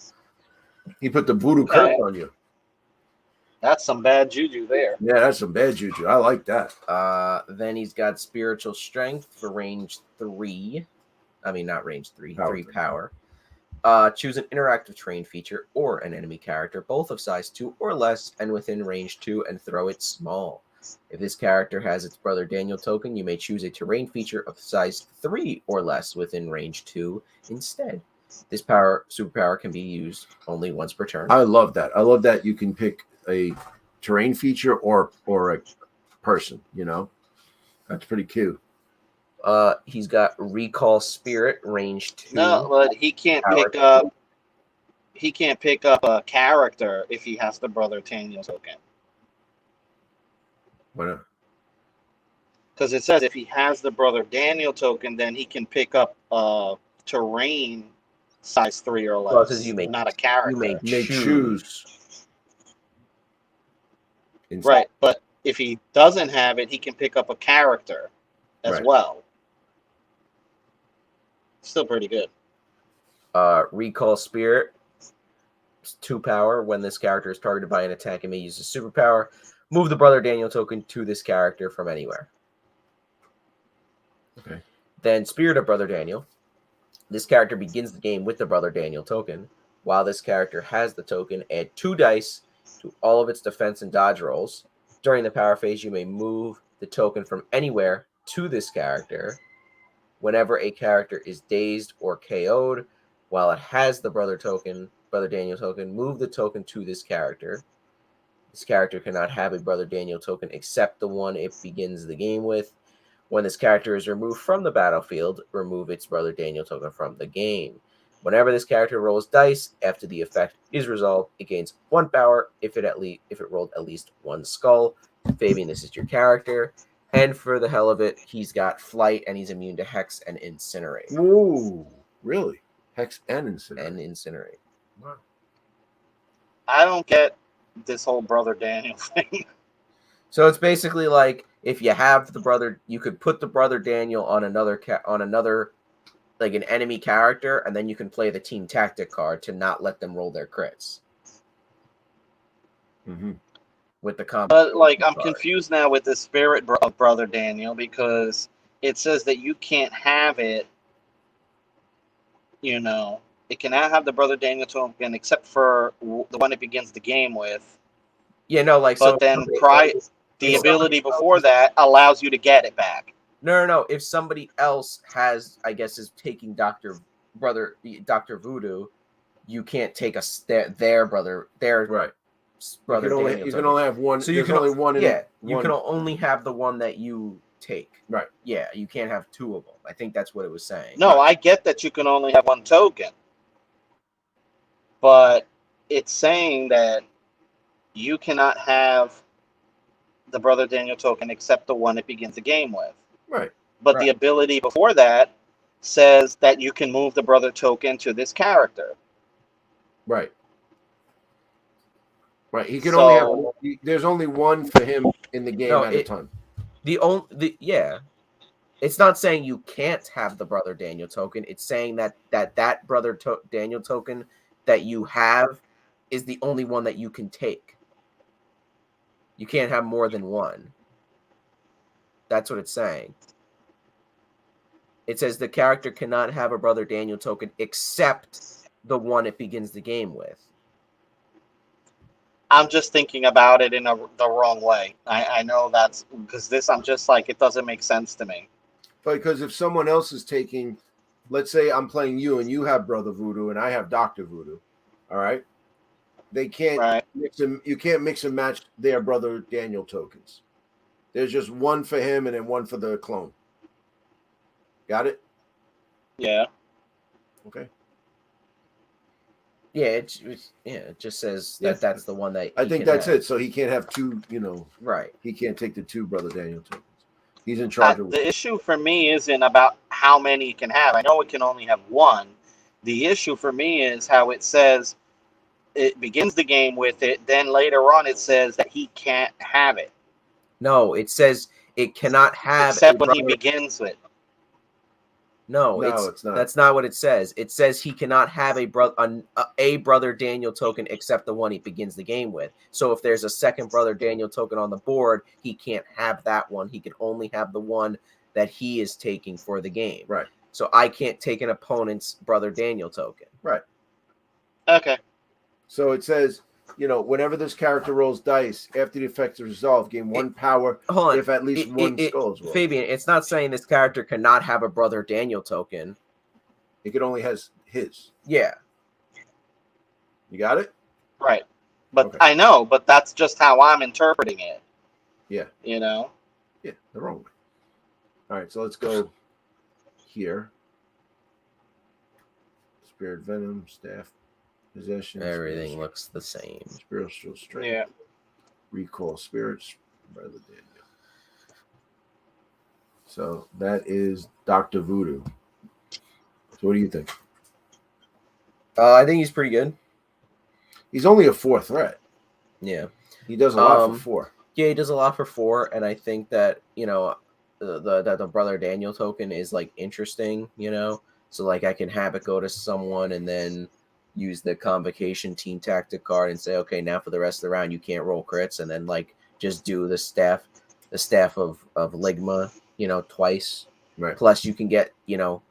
S3: He put the voodoo curse on you.
S2: That's some bad juju there.
S3: Yeah, that's some bad juju. I like that.
S1: Then he's got spiritual strength for range 3. I mean, not range 3, 3 power. Choose an interactive terrain feature or an enemy character, both of size 2 or less and within range 2, and throw it small. If this character has its Brother Daniel token, you may choose a terrain feature of size 3 or less within range 2 instead. This superpower can be used only once per turn.
S3: I love that. I love that you can pick a terrain feature or a person, you know. That's pretty cute.
S1: He's got Recall Spirit, range 2.
S2: No, but he can't pick up. He can't pick up a character if he has the Brother Daniel token.
S3: Why not?
S2: Because it says if he has the Brother Daniel token, then he can pick up terrain size 3 or less.
S1: Well, you may,
S2: not a character.
S1: You may
S3: choose.
S2: Right, but if he doesn't have it, he can pick up a character as well. Still pretty good.
S1: Recall Spirit, 2 power. When this character is targeted by an attack, it may use a superpower. Move the Brother Daniel token to this character from anywhere.
S3: Okay.
S1: Then Spirit of Brother Daniel. This character begins the game with the Brother Daniel token. While this character has the token, add 2 dice to all of its defense and dodge rolls. During the power phase, you may move the token from anywhere to this character. Whenever a character is dazed or KO'd, while it has the Brother Daniel token, move the token to this character. This character cannot have a Brother Daniel token except the one it begins the game with. When this character is removed from the battlefield, remove its Brother Daniel token from the game. Whenever this character rolls dice after the effect is resolved, it gains 1 power if it rolled at least 1 skull. Fabian, this is your character. And for the hell of it, he's got flight and he's immune to Hex and Incinerate.
S3: Ooh, really? Hex and Incinerate.
S1: Wow.
S2: I don't get this whole Brother Daniel thing.
S1: So it's basically like if you have the brother, you could put the Brother Daniel on another like an enemy character, and then you can play the team tactic card to not let them roll their crits.
S3: Mm-hmm.
S1: With the combo.
S2: But like, I'm confused now with the spirit of Brother Daniel, because it says that you can't have it. You know, it cannot have the Brother Daniel token except for the one it begins the game with.
S1: Yeah, no, like,
S2: but so then the ability before that allows you to get it back.
S1: No. If somebody else has, I guess, is taking Dr. Voodoo, you can't take their brother.
S3: Right.
S1: Brother
S3: you can only have one. So you can only one.
S1: You can only have the one that you take.
S3: Right.
S1: Yeah, you can't have 2 of them. I think that's what it was saying.
S2: No, I get that you can only have 1 token, but it's saying that you cannot have the Brother Daniel token except the one it begins the game with.
S3: Right.
S2: But the ability before that says that you can move the Brother token to this character.
S3: Right. Right. He can only have. There's only 1 for him in the game at a time.
S1: It's not saying you can't have the Brother Daniel token. It's saying that Brother Daniel token that you have is the only one that you can take. You can't have more than 1. That's what it's saying. It says the character cannot have a Brother Daniel token except the one it begins the game with.
S2: I'm just thinking about it in the wrong way. I know that's because this, I'm just like, it doesn't make sense to me.
S3: Because if someone else is taking, let's say I'm playing you and you have Brother Voodoo and I have Dr. Voodoo, all right? They can't
S2: Right.
S3: mix them. You can't mix and match their Brother Daniel tokens. There's just one for him and then one for the clone. Got it?
S2: Yeah.
S3: Okay.
S1: Yeah, it just says that that's the one that
S3: I
S1: he
S3: think
S1: can
S3: that's
S1: have.
S3: it. So he can't have two,
S1: Right.
S3: he can't take the two Brother Daniel tokens. He's in charge of
S2: The issue for me isn't about how many it can have. I know it can only have one. The issue for me is how it says it begins the game with it, then later on it says that he can't have it.
S1: No, it says it cannot have
S2: except
S1: a
S2: when
S1: brother.
S2: he begins with.
S1: No,
S3: it's not.
S1: That's not what it says. It says he cannot have a brother Daniel token except the one he begins the game with. So if there's a second brother Daniel token on the board, he can't have that one. He can only have the one that he is taking for the game.
S3: Right.
S1: So I can't take an opponent's brother Daniel token.
S3: Right.
S2: Okay.
S3: So it says, whenever this character rolls dice, after the effect is resolved, gain one power
S1: Hold on.
S3: if at least one skull is rolled.
S1: Fabian, it's not saying this character cannot have a brother Daniel token.
S3: It could only has his.
S1: Yeah.
S3: You got it?
S2: Right. But
S3: Okay.
S2: I know, but that's just how I'm interpreting it.
S3: Yeah.
S2: You know?
S3: Yeah, the wrong way. All right, so let's go here. Spirit Venom, Staff, Possession.
S1: Everything looks the same.
S3: Spiritual Strength.
S2: Yeah.
S3: Recall Spirits, Brother Daniel. So that is Dr. Voodoo. So what do you think?
S1: I think he's pretty good.
S3: He's only a 4 threat.
S1: Yeah.
S3: He does a lot for 4.
S1: Yeah, he does a lot for 4, and I think that, the brother Daniel token is like interesting, So like I can have it go to someone and then use the Convocation team tactic card and say, okay, now for the rest of the round you can't roll crits, and then like just do the staff of Legba, twice.
S3: Right.
S1: Plus you can get,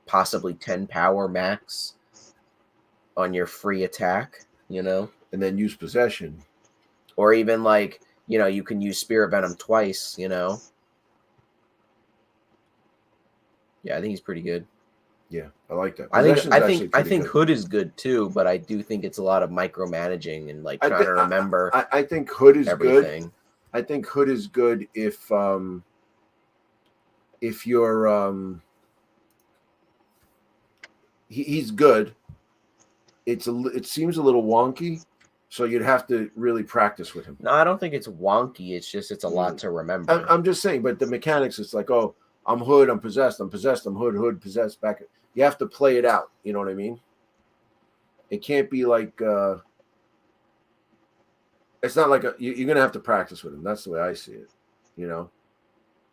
S1: possibly 10 power max on your free attack,
S3: And then use Possession.
S1: Or even like, you can use Spirit Venom twice, Yeah, I think he's pretty good.
S3: Yeah, I like that.
S1: I think Hood is good too, but I do think it's a lot of micromanaging and like trying to remember.
S3: I think Hood is
S1: everything.
S3: Good. I think Hood is good if you're he's good. It seems a little wonky, so you'd have to really practice with him.
S1: No, I don't think it's wonky. It's just it's a lot to remember.
S3: I'm just saying, but the mechanics, it's like, oh, I'm Hood, I'm possessed, I'm Hood, possessed, back. You have to play it out. You know what I mean? It can't be like it's not like you're gonna have to practice with him. That's the way I see it.
S2: Yeah,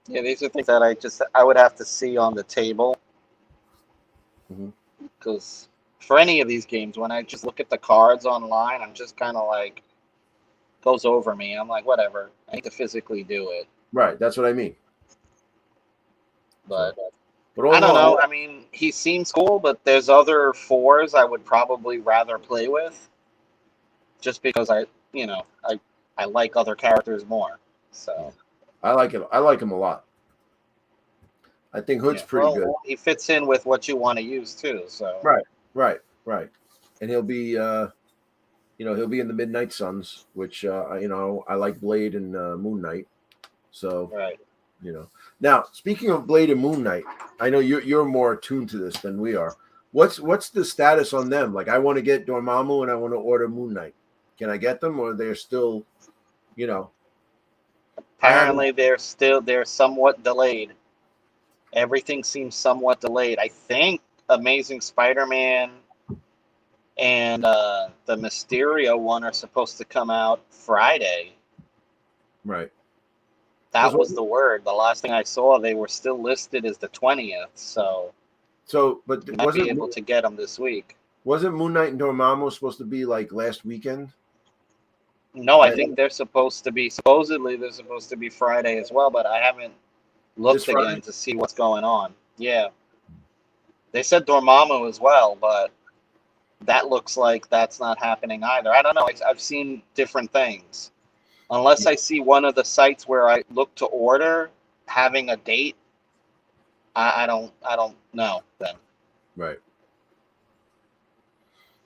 S2: these are things that I would have to see on the table. Because for any of these games, when I just look at the cards online, I'm just kind of like, goes over me. I'm like, whatever. I need to physically do it.
S3: Right. That's what I mean.
S2: But
S3: overall,
S2: I don't know. I mean, he seems cool, but there's other 4s I would probably rather play with, just because I like other characters more. So
S3: I like it. I like him a lot. I think Hood's pretty good.
S2: He fits in with what you want to use too. So
S3: right, and he'll be he'll be in the Midnight Suns, which I like Blade and Moon Knight. So
S2: right.
S3: Now, speaking of Blade and Moon Knight, I know you're more attuned to this than we are. What's the status on them? Like, I want to get Dormammu and I want to order Moon Knight. Can I get them, or they're still,
S2: Apparently, they're somewhat delayed. Everything seems somewhat delayed. I think Amazing Spider-Man and the Mysterio one are supposed to come out Friday.
S3: Right.
S2: That was the word. The last thing I saw, they were still listed as the 20th. So
S3: but
S2: you might be able to get them this week.
S3: Wasn't Moon Knight and Dormammu supposed to be like last weekend?
S2: No, I think they're supposed to be. Supposedly, they're supposed to be Friday as well, but I haven't looked again to see what's going on. Yeah, they said Dormammu as well, but that looks like that's not happening either. I don't know. I've seen different things. Unless I see one of the sites where I look to order having a date, I don't know then.
S3: Right.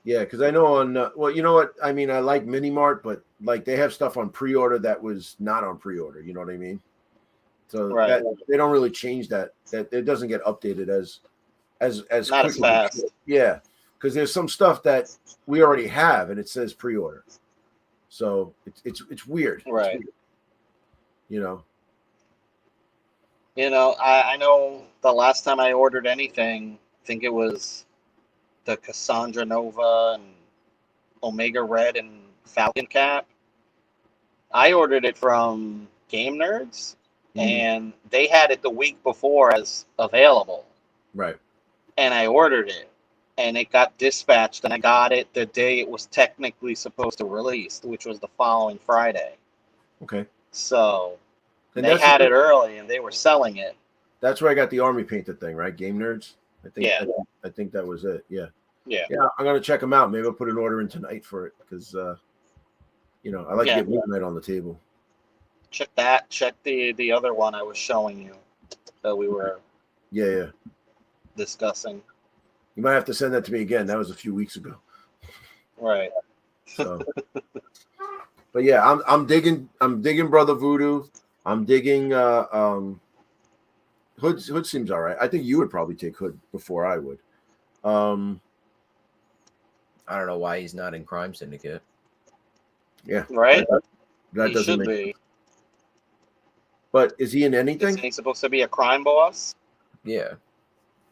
S3: Yeah, because I know on well, you know what I mean. I like Mini Mart, but like they have stuff on pre-order that was not on pre-order. You know what I mean? So
S2: Right.
S3: that, they don't really change that. That it doesn't get updated as
S2: Not as
S3: quickly.
S2: fast.
S3: Yeah, because there's some stuff that we already have and it says pre-order. So it's weird.
S2: Right.
S3: It's weird. You know.
S2: You know, I know the last time I ordered anything, I think it was the Cassandra Nova and Omega Red and Falcon Cap. I ordered it from Game Nerds, and they had it the week before as available.
S3: Right.
S2: And I ordered it, and it got dispatched, and I got it the day it was technically supposed to release, which was the following Friday.
S3: Okay.
S2: So
S3: And
S2: they had it early, and they were selling it.
S3: That's where I got the army painted thing, right? Game Nerds. I think.
S2: Yeah.
S3: I think that was it. Yeah.
S2: Yeah.
S3: Yeah. I'm gonna check them out. Maybe I'll put an order in tonight for it because you know, I like to get movement on the table.
S2: Check that. Check the other one I was showing you that we were
S3: Yeah.
S2: discussing.
S3: You might have to send that to me again. That was a few weeks ago.
S2: Right.
S3: So, but yeah, I'm digging Brother Voodoo. I'm digging Hood seems all right. I think you would probably take Hood before I would.
S1: I don't know why he's not in Crime Syndicate.
S3: Yeah.
S2: Right?
S3: That
S2: He
S3: doesn't
S2: should
S3: make
S2: be.
S3: sense. But is he in anything?
S2: Isn't he supposed to be a crime boss?
S1: Yeah.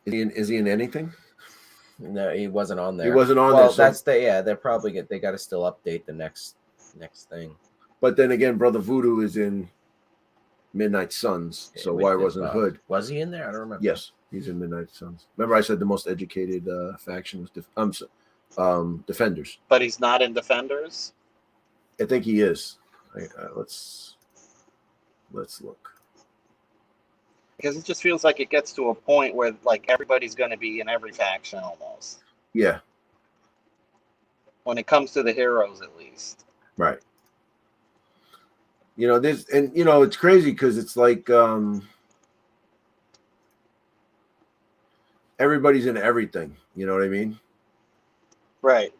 S3: Is he in anything?
S1: No, he wasn't on there.
S3: He wasn't on
S1: well,
S3: there. So,
S1: that's they're probably they got to still update the next thing.
S3: but then again, Brother Voodoo is in Midnight Suns. So why wasn't Hood?
S1: Was he in there? I don't remember.
S3: Yes, he's in Midnight Suns. Remember, I said the most educated faction was Defenders.
S2: But he's not in Defenders?
S3: I think he is. Let's look.
S2: Because it just feels like it gets to a point where like everybody's going to be in every faction almost.
S3: Yeah.
S2: When it comes to the heroes, at least.
S3: Right. You know, this, and you know, it's crazy because it's like everybody's in everything. You know what I mean?
S2: Right.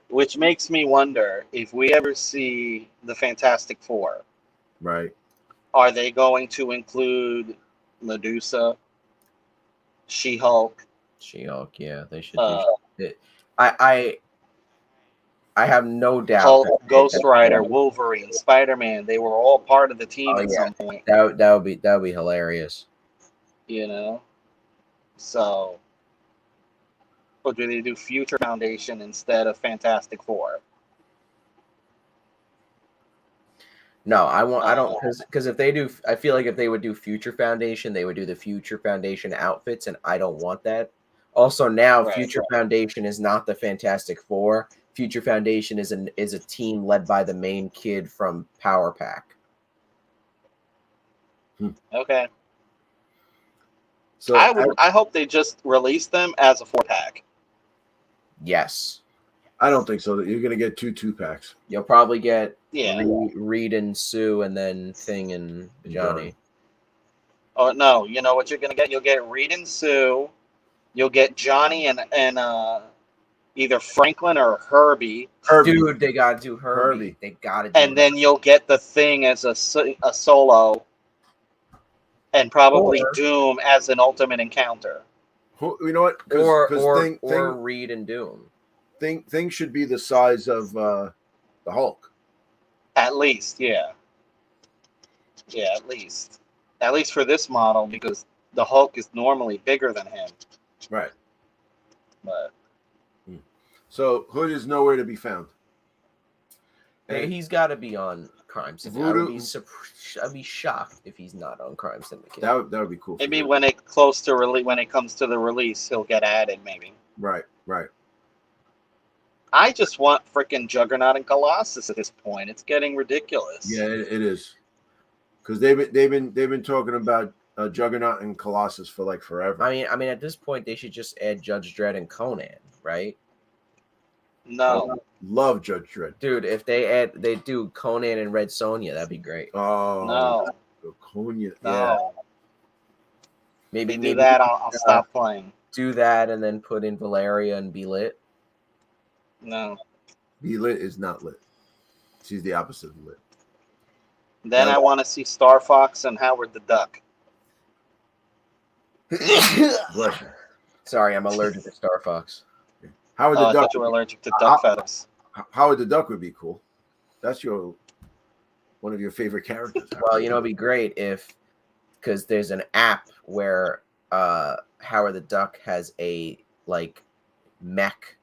S2: Which makes me wonder if we ever see the Fantastic Four.
S3: Right.
S2: Are they going to include Medusa, She-Hulk?
S1: She-Hulk, yeah, they should do it. I have no doubt.
S2: Hulk, Ghost Rider, Wolverine, Spider-Man, they were all part of the team at some point.
S1: That would be hilarious.
S2: You know? So, or do they do Future Foundation instead of Fantastic Four?
S1: No, I don't, because if they do, I feel like if they would do Future Foundation, they would do the Future Foundation outfits, and I don't want that. Also, now Future Foundation is not the Fantastic Four. Future Foundation is a team led by the main kid from Power Pack.
S2: Okay.
S3: So
S2: I hope they just release them as a 4-pack.
S1: Yes.
S3: I don't think so. That you're gonna get 2 packs.
S1: You'll probably get
S2: Yeah.
S1: Reed and Sue, and then Thing and Johnny.
S2: Oh no! You know what you're gonna get? You'll get Reed and Sue. You'll get Johnny and either Franklin or Herbie.
S1: Dude, they gotta do Herbie. They gotta do.
S2: And then you'll get the Thing as a solo, and probably Doom as an ultimate encounter.
S3: You know what?
S1: Or Reed and Doom.
S3: Thing should be the size of the Hulk.
S2: At least, yeah. Yeah, at least. At least for this model, because the Hulk is normally bigger than him.
S3: Right.
S2: But
S3: so Hood is nowhere to be found.
S1: Hey, he's got to be on Crime Syndicate. I'd be shocked if he's not on Crime Syndicate.
S3: That would be cool.
S2: Maybe when it comes to the release, he'll get added. Maybe.
S3: Right.
S2: I just want freaking Juggernaut and Colossus at this point. It's getting ridiculous.
S3: Yeah, it is. Because they've been talking about Juggernaut and Colossus for like forever.
S1: I mean, at this point, they should just add Judge Dredd and Conan, right?
S2: No.
S3: Love Judge Dredd.
S1: Dude, if they do Conan and Red Sonja, that'd be great.
S3: Oh,
S2: No.
S3: Konya.
S2: No.
S3: Yeah.
S1: Maybe
S2: If they do that, I'll stop playing.
S1: do that and then put in Valeria and be lit.
S2: No.
S3: Be lit is not lit. She's the opposite of lit.
S2: Then
S3: Yeah.
S2: I want to see Star Fox and Howard the Duck.
S3: Bless you.
S1: Sorry, I'm allergic to Star Fox.
S3: Howard
S2: Oh,
S3: the
S2: I
S3: Duck.
S2: thought you were allergic to duck feathers.
S3: Howard the Duck would be cool. That's one of your favorite characters.
S1: Well, it'd be great because there's an app where Howard the Duck has a mech.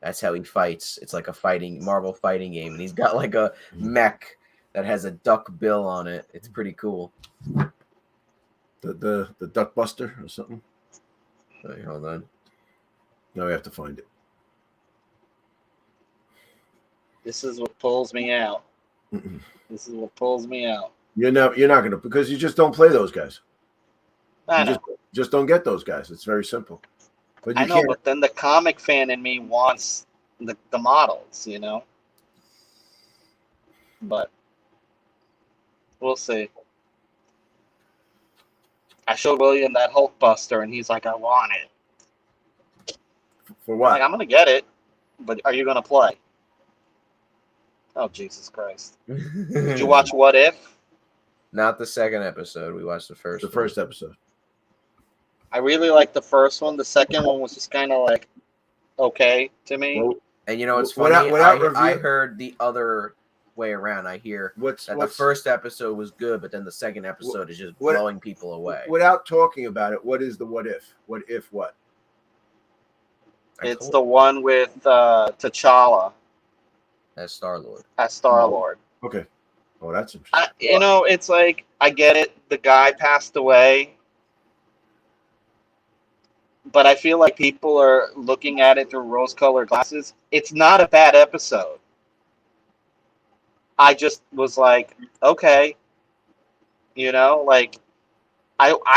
S1: That's how he fights. It's like a Marvel fighting game, and he's got like a mech that has a duck bill on it. It's pretty cool.
S3: The Duck Buster or something.
S1: Wait, hold on.
S3: No, we have to find it.
S2: This is what pulls me out.
S3: Mm-mm.
S2: This is what pulls me out.
S3: You're not gonna, because you just don't play those guys.
S2: I
S3: You
S2: know.
S3: just don't get those guys. It's very simple. But you
S2: I know,
S3: can't.
S2: but then the comic fan in me wants the models, But we'll see. I showed William that Hulk Buster, and he's like, I want it.
S3: For
S2: I'm
S3: what?
S2: like, I'm going to get it, but are you going to play? Oh, Jesus Christ. Did you watch What If?
S1: Not the second episode. We watched the first.
S3: The first episode.
S2: I really liked the first one. The second one was just kind of like okay to me.
S3: Well,
S1: And it's
S3: Without-
S1: funny.
S3: without
S1: I
S3: review-
S1: heard the other way around. I hear
S3: what's
S1: that the first episode was good, but then the second episode is just
S3: what-
S1: blowing people away.
S3: without talking about it? What is the what if? What if what?
S2: It's the one with T'Challa
S1: as Star-Lord.
S2: as Star-Lord.
S3: Okay. Oh, that's interesting.
S2: It's like, I get it. The guy passed away. But I feel like people are looking at it through rose-colored glasses. It's not a bad episode. I just was like, okay. I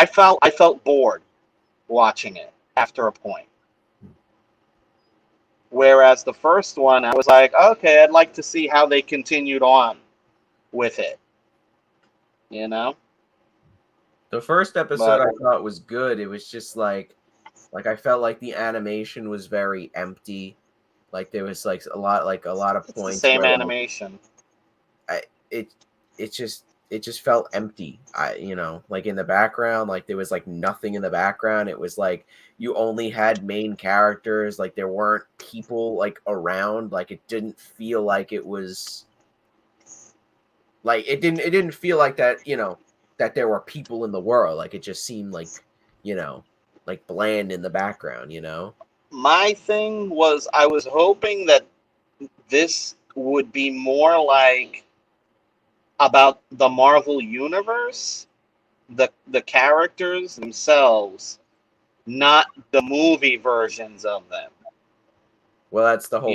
S2: felt bored watching it after a point. Whereas the first one, I was like, okay, I'd like to see how they continued on with it.
S1: The first episode
S2: But-
S1: I thought was good. It was just like I felt like the animation was very empty. Like there was a lot of
S2: It's
S1: points.
S2: the same
S1: where,
S2: animation.
S1: It just felt empty. In the background, there was nothing in the background. It was like you only had main characters. Like there weren't people around. Like it didn't feel like it was. It didn't feel like that. That there were people in the world. Like it just seemed like bland in the background.
S2: My thing was, I was hoping that this would be more like about the Marvel Universe, the characters themselves, not the movie versions of them.
S1: Well, that's the whole.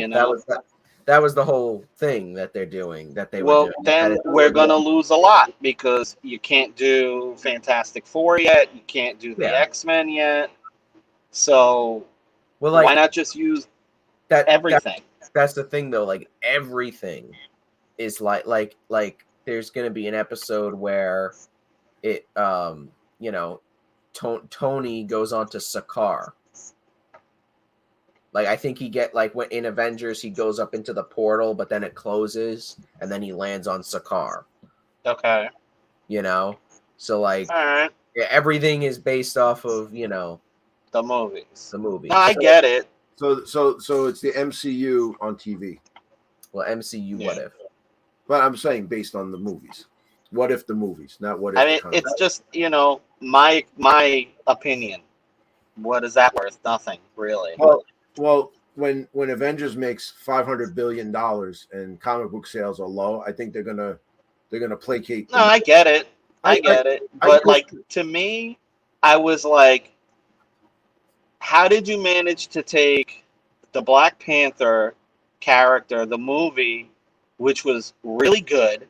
S1: That was the whole thing that they're doing. That they were doing.
S2: Then we're gonna lose a lot because you can't do Fantastic Four yet. You can't do the X-Men yet. So why not just use everything?
S1: That's the thing, though. Everything is like there's gonna be an episode where it Tony goes on to Sakaar. I think he when in Avengers he goes up into the portal, but then it closes and then he lands on Sakaar.
S2: Okay.
S1: So
S2: all right.
S1: everything is based off of
S2: the movies.
S1: The movie.
S2: No, I get it.
S3: So it's the MCU on TV.
S1: Well, MCU. What if?
S3: But I'm saying based on the movies. What if the movies, not what if.
S2: I mean, it's just my opinion. What is that worth? Nothing, really.
S3: Well, when Avengers makes $500 billion and comic book sales are low, I think they're gonna placate.
S2: No, I get it. I get it. But to me, I was like, how did you manage to take the Black Panther character, the movie, which was really good,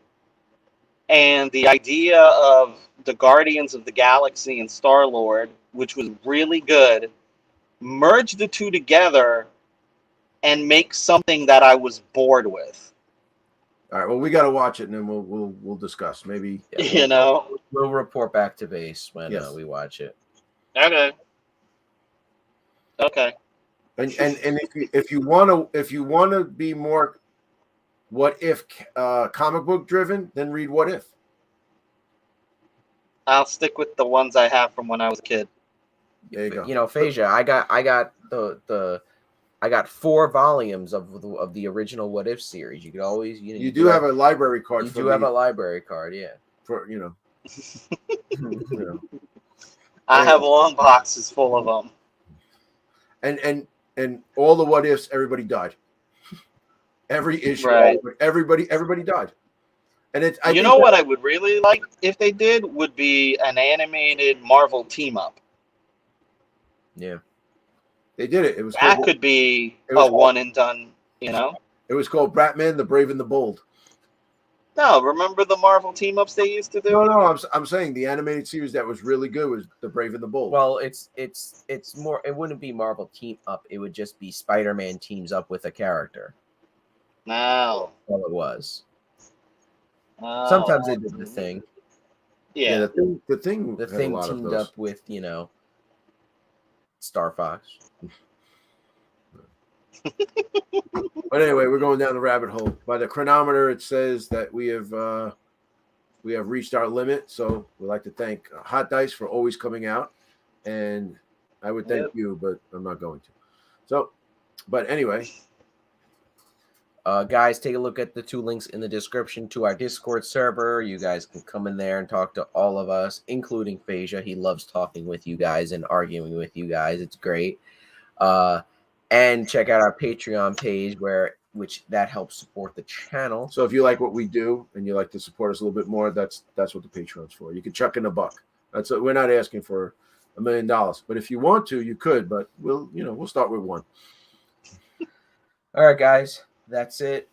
S2: and the idea of the Guardians of the Galaxy and Star-Lord, which was really good, merge the two together and make something that I was bored with.
S3: All right. Well, we got to watch it, and then we'll discuss. Maybe
S2: You know.
S1: We'll report back to base when
S3: Yes.
S1: we watch it.
S2: Okay. Okay.
S3: And if you want to be more what if comic book driven, then read What If.
S2: I'll stick with the ones I have from when I was a kid.
S3: There you go.
S1: You know, Phasia, I got 4 volumes of the original What If series. You could always
S3: you do have a library card.
S1: You do have a library card, yeah.
S3: For you know.
S2: I have long boxes full of them.
S3: And all the What Ifs, everybody died. Every issue,
S2: Right.
S3: everybody died. And it's
S2: You know what I would really like if they did would be an animated Marvel team up.
S1: Yeah.
S3: They did it. It was
S2: That
S3: called,
S2: could be
S3: it was
S2: a one and done, you know?
S3: It was called Batman, the Brave and the Bold.
S2: No, remember the Marvel team ups they used to do?
S3: No, I'm saying the animated series that was really good was the Brave and the Bold.
S1: Well, it's more. It wouldn't be Marvel team up. It would just be Spider-Man teams up with a character.
S2: No.
S1: That's all it was.
S2: No.
S1: Sometimes they did the Thing.
S2: Yeah.
S3: the thing
S1: The
S3: had a
S1: Thing
S3: lot of
S1: teamed
S3: those.
S1: up with Star Fox.
S3: But anyway, we're going down the rabbit hole. By the chronometer, it says that we have reached our limit. So we'd like to thank Hot Dice for always coming out, and I would thank you, but I'm not going to. So, but anyway,
S1: guys, take a look at the 2 links in the description to our Discord server. You guys can come in there and talk to all of us, including Phasia. He loves talking with you guys and arguing with you guys. It's great. And check out our Patreon page, which helps support the channel.
S3: so if you like what we do and you like to support us a little bit more, that's what the Patreon's for. You can chuck in $1. We're not asking for $1 million, but if you want to, you could. But we'll start with 1.
S1: All right, guys, that's it.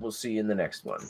S1: We'll see you in the next one.